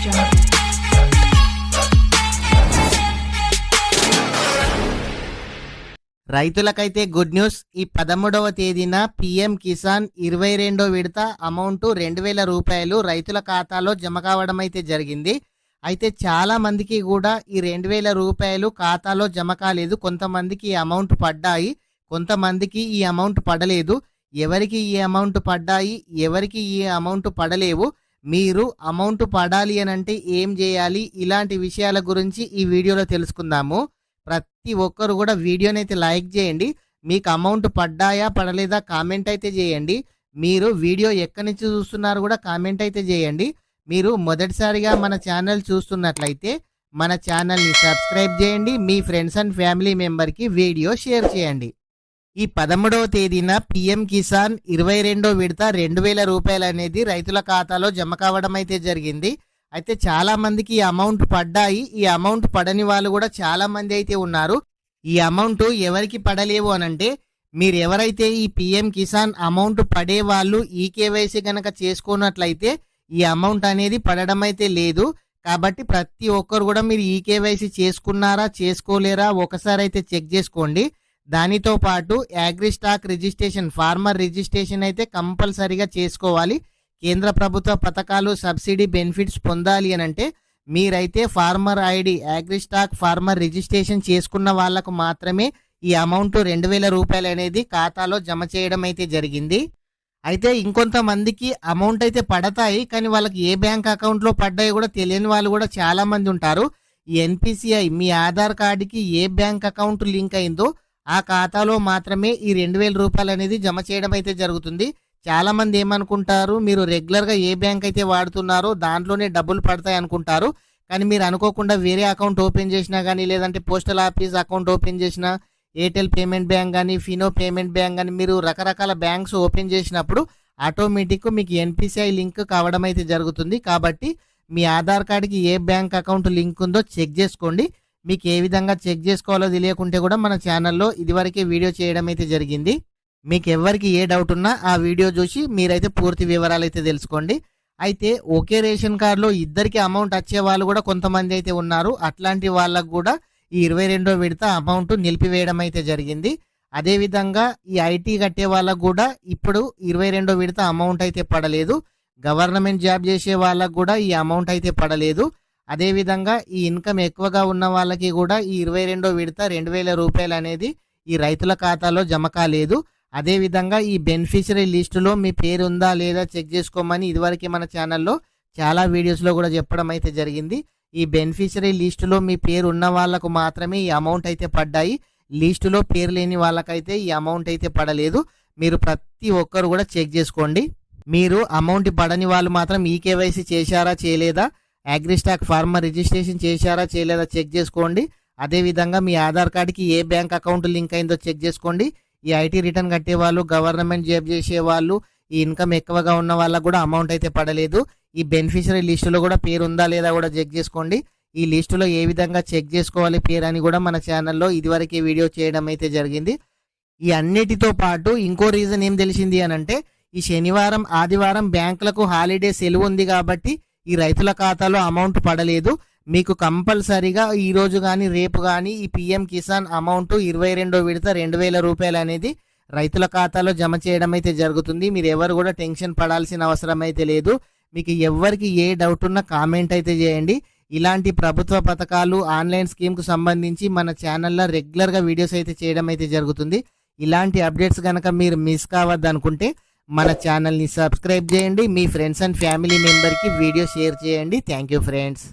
jungle. రైతులకైతే good news. ఈ 13వ తేదీన పీఎం కిసాన్ 22వ విడత అమౌంట్ 2000 రూపాయలు రైతుల ఖాతాలో జమ కావడం అయితే జరిగింది. అయితే చాలా మందికి కూడా ఈ 2000 రూపాయలు ఖాతాలో జమ కాలేదు. కొంతమందికి ఈ అమౌంట్ పడ్డాయి, కొంతమందికి ఈ అమౌంట్ పడలేదు. ఎవరికి ఈ అమౌంట్ పడ్డాయి, ఎవరికి ఈ అమౌంట్ పడలేవు, మీరు అమౌంట్ పడాలి అనంటే ఏం చేయాలి, ఇలాంటి విషయాల గురించి ఈ వీడియోలో తెలుసుకుందాము. ప్రతి ఒక్కరు కూడా వీడియోని అయితే లైక్ చేయండి. మీకు అమౌంట్ పడ్డాయా పడలేదా కామెంట్ అయితే చేయండి. మీరు వీడియో ఎక్కడి నుంచి చూస్తున్నారు కూడా కామెంట్ అయితే చేయండి. మీరు మొదటిసారిగా మన ఛానల్ చూస్తున్నట్లయితే మన ఛానల్ని సబ్స్క్రైబ్ చేయండి. మీ ఫ్రెండ్స్ అండ్ ఫ్యామిలీ మెంబర్కి వీడియో షేర్ చేయండి. ఈ 13వ తేదీన పీఎం కిసాన్ 22వ విడత 2000 రూపాయలు అనేది రైతుల ఖాతాలో జమ కావడం అయితే జరిగింది. అయితే చాలా మందికి ఈ అమౌంట్ పడ్డాయి. ఈ అమౌంట్ పడని వాళ్ళు కూడా చాలా మంది అయితే ఉన్నారు. ఈ అమౌంట్ ఎవరికి పడలేవు అనంటే, మీరు ఎవరైతే ఈ పీఎం కిసాన్ అమౌంట్ పడే వాళ్ళు ఈ కేవైసీ కనుక చేసుకున్నట్లయితే ఈ అమౌంట్ అనేది పడడం అయితే లేదు. కాబట్టి ప్రతి ఒక్కరు కూడా మీరు ఈ కేవైసీ చేసుకున్నారా చేసుకోలేరా ఒకసారి అయితే చెక్ చేసుకోండి. దానితో పాటు agri stack registration, farmer registration అయితే కంపల్సరీగా చేసుకోవాలి. కేంద్ర ప్రభుత్వ పథకాలు, సబ్సిడీ బెనిఫిట్స్ పొందాలి అనంటే మీరైతే farmer ID, agri stack farmer registration చేసుకున్న వాళ్లకు మాత్రమే ఈ అమౌంట్ 2000 రూపాయలు అనేది ఖాతాలో జమ చేయడం అయితే జరిగింది. అయితే ఇంకొంతమందికి అమౌంట్ అయితే పడతాయి, కానీ వాళ్ళకి ఏ బ్యాంక్ అకౌంట్లో పడ్డాయో కూడా తెలియని వాళ్ళు కూడా చాలా మంది ఉంటారు. ఈ ఎన్పిసిఐ మీ ఆధార్ కార్డుకి ఏ బ్యాంక్ అకౌంట్ లింక్ అయిందో ఆ ఖాతాలో మాత్రమే ఈ 2000 రూపాయలు అనేది జమ చేయడం అయితే జరుగుతుంది. చాలా మంది ఏమనుకుంటారు, మీరు రెగ్యులర్గా ఏ బ్యాంక్ అయితే వాడుతున్నారో దాంట్లోనే డబ్బులు పడతాయి అనుకుంటారు. కానీ మీరు అనుకోకుండా వేరే అకౌంట్ ఓపెన్ చేసినా కానీ, లేదంటే పోస్టల్ ఆఫీస్ అకౌంట్ ఓపెన్ చేసినా, ఎయిర్టెల్ పేమెంట్ బ్యాంక్ కానీ, ఫినో పేమెంట్ బ్యాంక్ కానీ, మీరు రకరకాల బ్యాంక్స్ ఓపెన్ చేసినప్పుడు ఆటోమేటిక్ మీకు ఎన్పిసిఐ లింక్ కావడం అయితే జరుగుతుంది. కాబట్టి మీ ఆధార్ కార్డుకి ఏ బ్యాంక్ అకౌంట్ లింక్ ఉందో చెక్ చేసుకోండి. మీకు ఏ విధంగా చెక్ చేసుకోవాలో తెలియకుంటే కూడా మన ఛానల్లో ఇదివరకే వీడియో చేయడం అయితే జరిగింది. మీకు ఎవరికి ఏ డౌట్ ఉన్నా ఆ వీడియో చూసి మీరైతే పూర్తి వివరాలు అయితే తెలుసుకోండి. అయితే ఒకే రేషన్ కార్డులో ఇద్దరికి అమౌంట్ వచ్చే వాళ్ళు కూడా కొంతమంది అయితే ఉన్నారు. అట్లాంటి వాళ్ళకు కూడా ఈ 22వ విడత అమౌంట్ నిలిపివేయడం అయితే జరిగింది. అదేవిధంగా ఈ ఐటీ కట్టే వాళ్ళకు కూడా ఇప్పుడు 22వ విడత అమౌంట్ అయితే పడలేదు. గవర్నమెంట్ జాబ్ చేసే వాళ్ళకు కూడా ఈ అమౌంట్ అయితే పడలేదు. అదేవిధంగా ఈ ఇన్కమ్ ఎక్కువగా ఉన్న వాళ్ళకి కూడా ఈ 22వ విడత 2000 రూపాయలు అనేది ఈ రైతుల ఖాతాలో జమ కాలేదు. అదేవిధంగా ఈ బెనిఫిషరీ లిస్టులో మీ పేరు ఉందా లేదా చెక్ చేసుకోమని ఇదివరకే మన ఛానల్లో చాలా వీడియోస్లో కూడా చెప్పడం అయితే జరిగింది. ఈ బెనిఫిషరీ లిస్టులో మీ పేరు ఉన్న వాళ్ళకు మాత్రమే ఈ అమౌంట్ అయితే పడ్డాయి. లిస్టులో పేరు లేని వాళ్ళకైతే ఈ అమౌంట్ అయితే పడలేదు. మీరు ప్రతి ఒక్కరు కూడా చెక్ చేసుకోండి. మీరు అమౌంట్ పడని వాళ్ళు మాత్రం ఈ కేవైసీ చేశారా చేయలేదా, అగ్రి స్టాక్ ఫార్మర్ రిజిస్ట్రేషన్ చేశారా చేయలేదా చెక్ చేసుకోండి. అదేవిధంగా మీ ఆధార్ కార్డుకి ఏ బ్యాంక్ అకౌంట్ లింక్ అయిందో చెక్ చేసుకోండి. ఈ ఐటీ రిటర్న్ కట్టే వాళ్ళు, గవర్నమెంట్ జాబ్ చేసే వాళ్ళు, ఈ ఇన్కమ్ ఎక్కువగా ఉన్న వాళ్ళకు కూడా అమౌంట్ అయితే పడలేదు. ఈ బెనిఫిషరీ లిస్టులో కూడా పేరు ఉందా లేదా కూడా చెక్ చేసుకోండి. ఈ లిస్టులో ఏ విధంగా చెక్ చేసుకోవాలి పేరు అని కూడా మన ఛానల్లో ఇదివరకే వీడియో చేయడం అయితే జరిగింది. ఈ అన్నిటితో పాటు ఇంకో రీజన్ ఏం తెలిసింది అనంటే, ఈ శనివారం ఆదివారం బ్యాంకులకు హాలిడే సెలవు ఉంది కాబట్టి ఈ రైతుల ఖాతాలో అమౌంట్ పడలేదు. మీకు కంపల్సరీగా ఈరోజు కానీ రేపు కానీ ఈ పీఎం కిసాన్ అమౌంట్ 22వ విడత 2000 రూపాయలు అనేది రైతుల ఖాతాలో జమ చేయడం అయితే జరుగుతుంది. మీరు ఎవరు కూడా టెన్షన్ పడాల్సిన అవసరం అయితే లేదు. మీకు ఎవరికి ఏ డౌట్ ఉన్నా కామెంట్ అయితే చేయండి. ఇలాంటి ప్రభుత్వ పథకాలు, ఆన్లైన్ స్కీమ్కు సంబంధించి మన ఛానల్లో రెగ్యులర్గా వీడియోస్ అయితే చేయడం అయితే జరుగుతుంది. ఇలాంటి అప్డేట్స్ కనుక మీరు మిస్ కావద్దు అనుకుంటే మన ఛానల్ని సబ్స్క్రైబ్ చేయండి. మీ ఫ్రెండ్స్ అండ్ ఫ్యామిలీ మెంబర్కి వీడియో షేర్ చేయండి. Thank you friends.